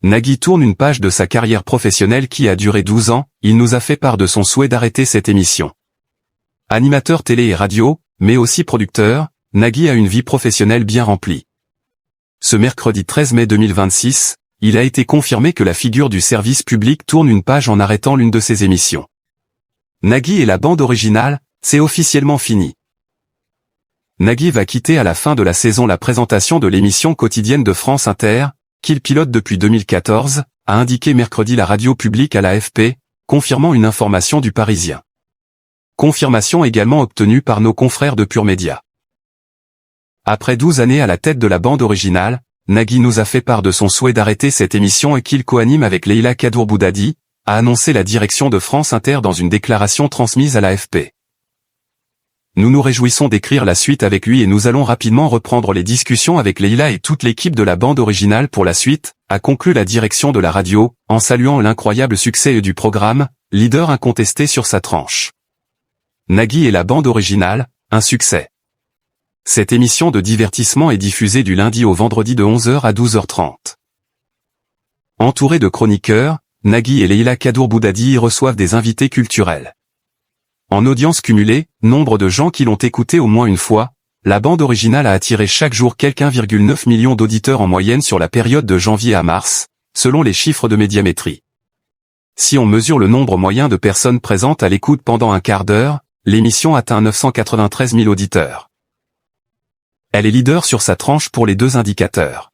Nagui tourne une page de sa carrière professionnelle qui a duré 12 ans, il nous a fait part de son souhait d'arrêter cette émission. Animateur télé et radio, mais aussi producteur, Nagui a une vie professionnelle bien remplie. Ce mercredi 13 mai 2026, il a été confirmé que la figure du service public tourne une page en arrêtant l'une de ses émissions. Nagui et la bande originale, c'est officiellement fini. Nagui va quitter à la fin de la saison la présentation de l'émission quotidienne de France Inter, qu'il pilote depuis 2014, a indiqué mercredi la radio publique à l'AFP, confirmant une information du Parisien. Confirmation également obtenue par nos confrères de Pure Média. Après 12 années à la tête de la bande originale, Nagui nous a fait part de son souhait d'arrêter cette émission et qu'il co-anime avec Leïla Kadour-Boudadi, a annoncé la direction de France Inter dans une déclaration transmise à l'AFP. Nous nous réjouissons d'écrire la suite avec lui et nous allons rapidement reprendre les discussions avec Leïla et toute l'équipe de la bande originale pour la suite, a conclu la direction de la radio, en saluant l'incroyable succès du programme, leader incontesté sur sa tranche. Nagui et la bande originale, un succès. Cette émission de divertissement est diffusée du lundi au vendredi de 11h à 12h30. Entourés de chroniqueurs, Nagui et Leïla Kadour-Boudadi y reçoivent des invités culturels. En audience cumulée, nombre de gens qui l'ont écouté au moins une fois, la bande originale a attiré chaque jour quelque 1,9 million d'auditeurs en moyenne sur la période de janvier à mars, selon les chiffres de Médiamétrie. Si on mesure le nombre moyen de personnes présentes à l'écoute pendant un quart d'heure, l'émission atteint 993 000 auditeurs. Elle est leader sur sa tranche pour les deux indicateurs.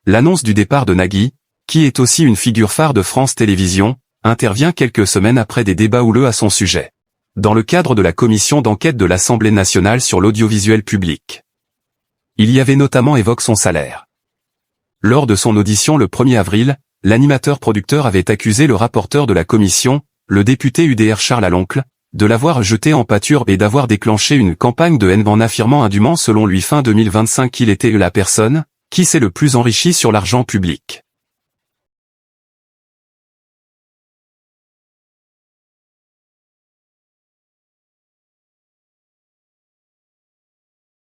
L'annonce du départ de Nagui, qui est aussi une figure phare de France Télévisions, intervient quelques semaines après des débats houleux à son sujet. Dans le cadre de la commission d'enquête de l'Assemblée nationale sur l'audiovisuel public. Il y avait notamment évoqué son salaire. Lors de son audition le 1er avril, l'animateur-producteur avait accusé le rapporteur de la commission, le député UDR Charles Aloncle, de l'avoir jeté en pâture et d'avoir déclenché une campagne de haine en affirmant indûment selon lui fin 2025 qu'il était la personne qui s'est le plus enrichi sur l'argent public.